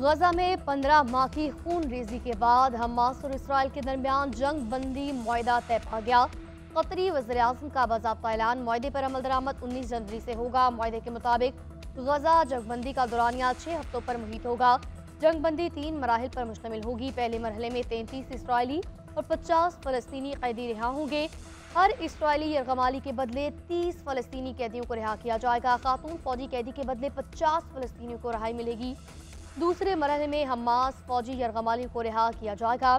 गजा में 15 माह की खून रेजी के बाद हमास और इसराइल के दरमियान जंग बंदी मुआहदा तय पा गया। कतरी वज़ीर-ए-आज़म का बाज़ाब्ता ऐलान, मुआहदे पर अमल दरामद 19 जनवरी से होगा। मुआहदे के मुताबिक गजा जंगबंदी का दौरानिया 6 हफ्तों पर मुहित होगा। जंगबंदी 3 मराहिल पर मुश्तमिल होगी। पहले मरहले में 33 इसराइली और 50 फलस्तीनी कैदी रिहा होंगे। हर इसराइली यरगमाली के बदले 30 फलस्तीनी कैदियों को रिहा किया जाएगा। खातून फौजी कैदी के बदले 50 फलस्तीनियों को रिहाई मिलेगी। दूसरे मरहले में हमास फौजी यरगमाली को रिहा किया जाएगा।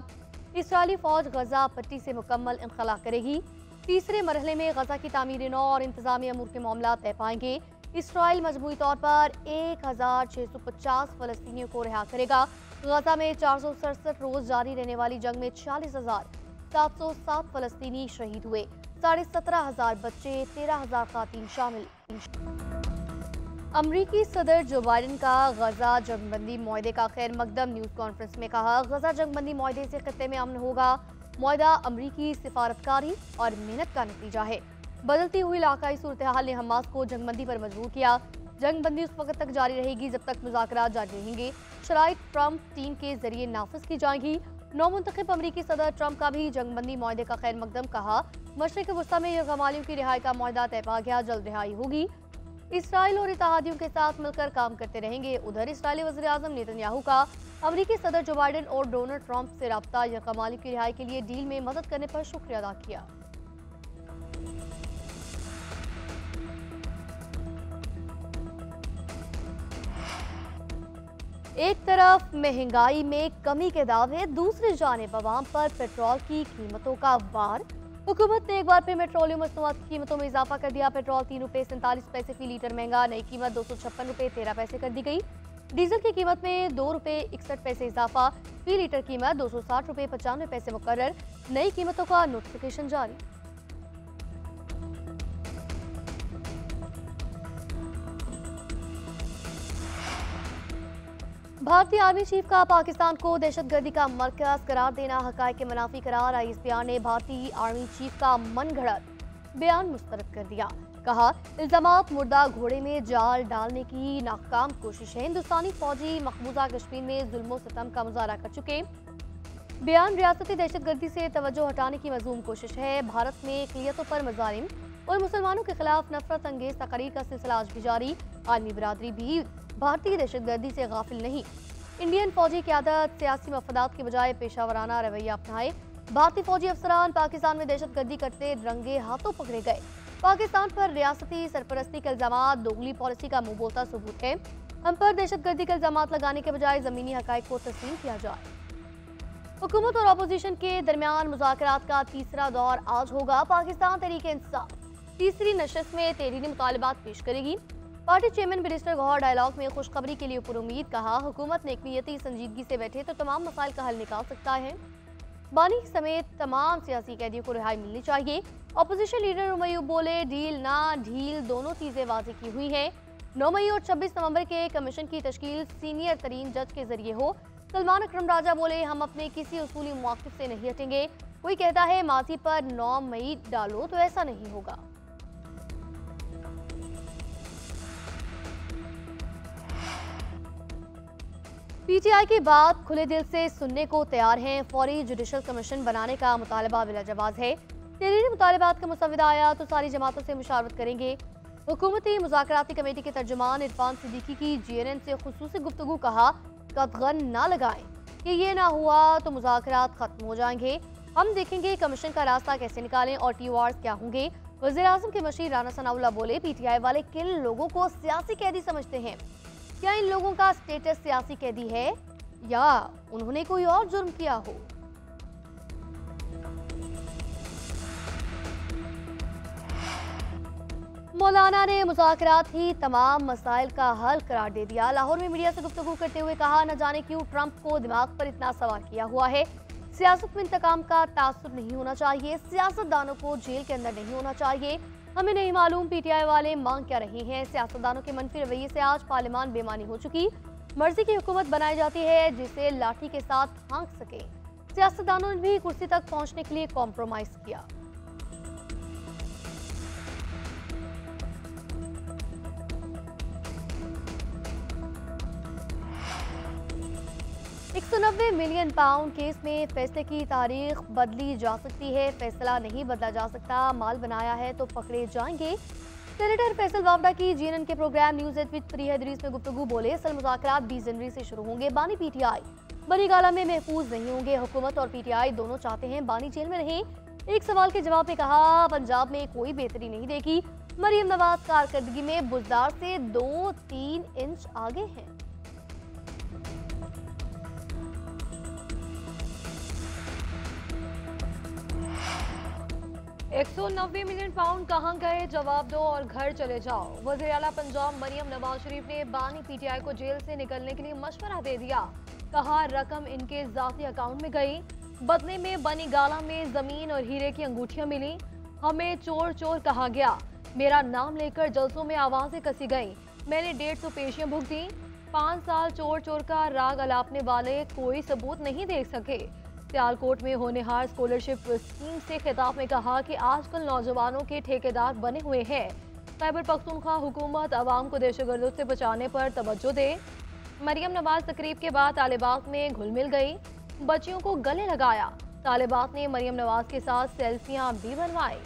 इसराइली फौज गजा पट्टी से मुकम्मल इनखला करेगी। तीसरे मरहले में गजा की तामीर नौ और इंतजामी अमूर के मामला तय पाएंगे। इसराइल मजमूई तौर पर 1650 फलस्तीनियों को रिहा करेगा। गजा में 467 रोज जारी रहने वाली जंग में 46,707 फलस्तीनी शहीद हुए। 17,500 बच्चे, 13,000 खातीन शामिल। अमरीकी सदर जो बाइडन का गजा जंगबंदी मुआहदे का खैर मकदम न्यूज़ कॉन्फ्रेंस में कहा, गजा जंगबंदी मुआहदे से खत्ते में अमन होगा। मुआहदा अमरीकी सिफारतकारी और मेहनत का नतीजा है। बदलती हुई इलाकाई सूरत हाल ने हमास को जंगबंदी पर मजबूर किया। जंगबंदी उस वक्त तक जारी रहेगी जब तक मुज़ाकरात जारी रहेंगे। शराइत ट्रंप टीम के जरिए नाफिज की जाएंगी। नौमुंतखब अमरीकी सदर ट्रंप का भी जंगबंदी मुआहदे का खैर मकदम कहा। मशरिक वस्ता में यरगमालियों की रिहाई का मुआहदा तय पा गया, जल्द रिहाई होगी। इसराइल और इत्तेहादियों के साथ मिलकर काम करते रहेंगे। उधर इसराइली वज़ीर-ए-आज़म नेतन्याहू का अमरीकी सदर जो बाइडन और डोनाल्ड ट्रंप से राब्ता, यरगमाली की रिहाई के लिए डील में मदद करने पर शुक्रिया अदा किया। एक तरफ महंगाई में कमी के दावे, दूसरी जानिब अवाम पर पेट्रोल की कीमतों का वार। हुकूमत ने एक बार फिर पेट्रोलियम मसनूआत की कीमतों में इजाफा कर दिया। पेट्रोल 3 रुपये 47 पैसे फी लीटर महंगा, नई कीमत 256 रुपये 13 पैसे कर दी गई। डीजल की कीमत में 2 रुपये 61 पैसे इजाफा, फी लीटर कीमत 260 रुपये 95 पैसे मुकर्रर। नई कीमतों का नोटिफिकेशन जारी। भारतीय आर्मी चीफ का पाकिस्तान को दहशतगर्दी का मरकज करार देना हकायक के मुनाफी करार। आईएसपीआर ने भारतीय आर्मी चीफ का मनगढ़ंत बयान मुस्तरद कर दिया। कहा, इल्जामात मुर्दा घोड़े में जाल डालने की नाकाम कोशिश है। हिंदुस्तानी फौजी मकबूजा कश्मीर में जुल्म सितम का मुजाहरा कर चुके। बयान रियासती दहशतगर्दी से तवज्जो हटाने की मज़मूम कोशिश है। भारत में अक़लियतों पर मज़ालिम और मुसलमानों के खिलाफ नफरत अंगेज तकरीर का सिलसिला आज भी जारी। आलमी बिरादरी भी भारतीय दहशतगर्दी से गाफिल नहीं। इंडियन फौजी क़यादत सियासी मफादात के बजाय पेशावराना रवैया अपनाए। भारतीय फौजी अफसरान पाकिस्तान में दहशतगर्दी करते रंगे हाथों पकड़े गए। पाकिस्तान पर रियासती सरपरस्ती के इल्जामात दोगली पॉलिसी का मुंह बोलता सबूत है। हम पर दहशतगर्दी के इल्जामात लगाने के बजाय ज़मीनी हक़ाइक़ को तस्लीम किया जाए। हुकूमत और अपोजिशन के दरमियान मुज़ाकरात का तीसरा दौर आज होगा। पाकिस्तान तहरीक-ए-इंसाफ तीसरी नशस्त में तहरीरी मुतालबात पेश करेगी। Party chairman barrister Gohar dialogue में खुशखबरी के लिए पुरुम्मीद। कहा, हुकूमत नेकनीयती संजीदगी से बैठे तो तमाम मसाइल का हल निकाल सकता है। बानी समेत तमाम सियासी कैदियों को रिहाई मिलनी चाहिए। अपोजिशन लीडर उमैयूब बोले, डील ना ढील दोनों चीजें वाज़ेह की हुई हैं। 9 मई और 26 नवंबर के कमीशन की तश्कील सीनियर तरीन जज के जरिए हो। सलमान अकरम राजा बोले, हम अपने किसी उसूली मौक़िफ़ से नहीं हटेंगे। कोई कहता है माजी पर 9 मई डालो तो ऐसा नहीं होगा। पीटीआई की बात खुले दिल से सुनने को तैयार हैं। फौरी जुडिशल कमीशन बनाने का मुतालबा बिला जवाज है। तहरीरी मुतालबात का मुसविदा आया तो सारी जमातों से मुशावरत करेंगे। हुकूमती मुज़ाकराती कमेटी के तर्जुमान इरफान सिद्दीकी की जीएनएन से खुसूसी गुफ्तगू। कहा, कतगन ना लगाएं कि ये ना हुआ तो मुज़ाकरात खत्म हो जाएंगे। हम देखेंगे कमीशन का रास्ता कैसे निकालें और टीओआर क्या होंगे। वज़ीर-ए-आज़म के मशीर राना सनाउल्लाह बोले, पीटीआई वाले किन लोगों को सियासी कैदी समझते हैं? क्या इन लोगों का स्टेटस सियासी कैदी है या उन्होंने कोई और जुर्म किया हो? मौलाना ने मुज़ाकरात ही तमाम मसाइल का हल करार दे दिया। लाहौर में मीडिया से गुफ्तगू करते हुए कहा, न जाने क्यों ट्रंप को दिमाग पर इतना सवार किया हुआ है। सियासत में इंतकाम का तासुर नहीं होना चाहिए। सियासतदानों को जेल के अंदर नहीं होना चाहिए। हमें नहीं मालूम पीटीआई वाले मांग क्या रहे हैं। सियासतदानों के मनफी रवैये से आज पार्लियामान बेमानी हो चुकी। मर्जी की हुकूमत बनाई जाती है जिसे लाठी के साथ हाँक सके। सियासतदानों ने भी कुर्सी तक पहुंचने के लिए कॉम्प्रोमाइज किया। 190 मिलियन पाउंड केस में फैसले की तारीख बदली जा सकती है। फैसला नहीं बदला जा सकता। माल बनाया है तो पकड़े जाएंगे। सेनेटर फैसल वावड़ा की जीएनएन के प्रोग्राम न्यूज एट विद फ्री हदरीस में गुफ्तगू बोले, असल मुज़ाकरात 20 जनवरी से शुरू होंगे। बानी पीटीआई बनी गाला में महफूज नहीं होंगे। हुकूमत और पीटीआई दोनों चाहते हैं बानी जेल में रहें। एक सवाल के जवाब में कहा, पंजाब में कोई बेहतरी नहीं देखी। मरियम नवाज कारकर्दगी में बुज़दार से 2-3 इंच आगे हैं। $190 मिलियन पाउंड कहां गए, जवाब दो और घर चले जाओ। वज़ीर आला पंजाब मरियम नवाज शरीफ ने बानी पीटीआई को जेल से निकलने के लिए मशवरा दे दिया। कहा, रकम इनके जाती अकाउंट में गई। बदले में बनी गाला में जमीन और हीरे की अंगूठियां मिली। हमें चोर चोर कहा गया। मेरा नाम लेकर जलसों में आवाजें कसी गई। मैंने 150 पेशियां भुगती। 5 साल चोर चोर का राग अलापने वाले कोई सबूत नहीं दे सके। सियालकोट में होनहार स्कॉलरशिप स्कीम से खिताब में कहा कि आजकल नौजवानों के ठेकेदार बने हुए हैं। खैबर पख्तूनख्वा हुकूमत आवाम को दहशतगर्दों से बचाने पर तवज्जो दे। मरियम नवाज तकरीब के बाद तालिबात में घुल मिल गई। बच्चियों को गले लगाया। तालिबात ने मरियम नवाज के साथ सेल्फियां भी बनवाई।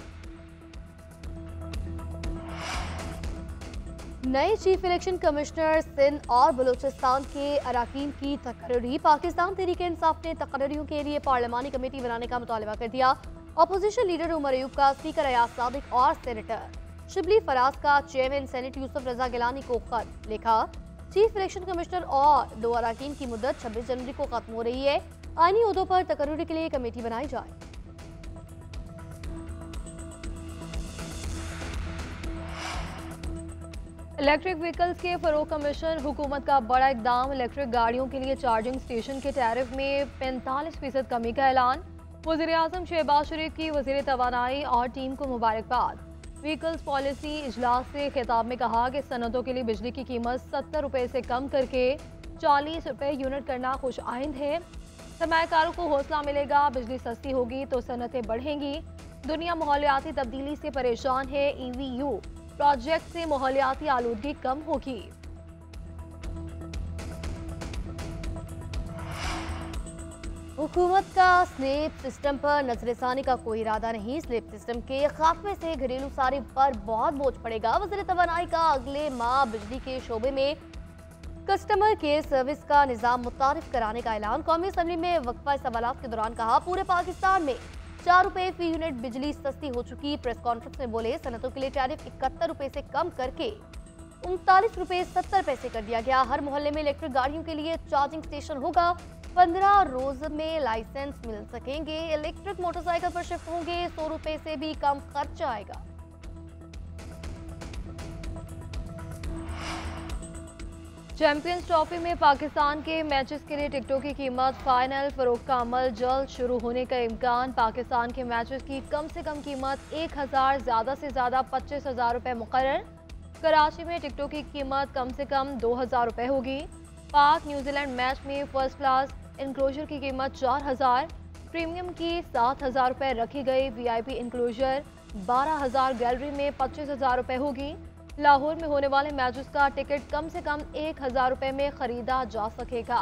नए चीफ इलेक्शन कमिश्नर सिंध और बलूचिस्तान के अराकीन की तकर्री। पाकिस्तान तहरीक इंसाफ ने तकर्रियों के लिए पार्लिमानी कमेटी बनाने का मुतालबा कर दिया। अपोजिशन लीडर उमर अयूब का स्पीकर अयाज सादिक और सेनेटर शिबली फराज का चेयरमैन सेनेट यूसुफ रजा गिलानी को खत लिखा। चीफ इलेक्शन कमिश्नर और 2 अराकीन की मुद्दत 26 जनवरी को खत्म हो रही है। आईनी ओहदों पर तकर्री के लिए कमेटी बनाई जाए। इलेक्ट्रिक व्हीकल्स के फरोग कमीशन हुकूमत का बड़ा इकदाम। इलेक्ट्रिक गाड़ियों के लिए चार्जिंग स्टेशन के टैरिफ में 45% कमी का ऐलान। वज़ीर आज़म शहबाज शरीफ की वज़ीर तवानाई और टीम को मुबारकबाद। व्हीकल्स पॉलिसी इजलास से खिताब में कहा कि सनतों के लिए बिजली की कीमत 70 रुपये से कम करके 40 रुपये यूनिट करना खुश आइंद है। सरमायाकारों को हौसला मिलेगा। बिजली सस्ती होगी तो सनतें बढ़ेंगी। दुनिया माहौलियाती तब्दीली से परेशान है। EVU प्रोजेक्ट से माहौलियाती आलूदगी कम होगी। हुकूमत का स्लेब सिस्टम पर नजरसानी का कोई इरादा नहीं। स्लेब सिस्टम के खात्मे से घरेलू सारी पर बहुत बोझ पड़ेगा। वज़ीर तवानाई का अगले माह बिजली के शोबे में कस्टमर केयर सर्विस का निज़ाम मुतारिफ कराने का ऐलान। कौमी असम्बली में वक्फा सवालात के दौरान कहा, पूरे पाकिस्तान में 4 रुपये फी यूनिट बिजली सस्ती हो चुकी। प्रेस कॉन्फ्रेंस में बोले, सनतों के लिए टैरिफ 71 रुपये से कम करके 39 रुपये 70 पैसे कर दिया गया। हर मोहल्ले में इलेक्ट्रिक गाड़ियों के लिए चार्जिंग स्टेशन होगा। 15 रोज में लाइसेंस मिल सकेंगे। इलेक्ट्रिक मोटरसाइकिल पर शिफ्ट होंगे। 100 रुपये से भी कम खर्च आएगा। चैंपियंस ट्रॉफी में पाकिस्तान के मैचेस के लिए टिकटों की कीमत फाइनल फरोख्त का अमल जल्द शुरू होने का इम्कान। पाकिस्तान के मैचेस की कम से कम कीमत 1000, ज़्यादा से ज़्यादा 25,000 रुपये मुकर्रर। कराची में टिकटों की कीमत कम से कम 2000 रुपये होगी। पाक न्यूजीलैंड मैच में फर्स्ट क्लास इंक्लोजर की कीमत 4000, प्रीमियम की 7000 रुपये रखी गई। VIP इंक्लोजर 12000, गैलरी में 25,000 रुपये होगी। लाहौर में होने वाले मैचेस का टिकट कम से कम 1000 रुपये में खरीदा जा सकेगा।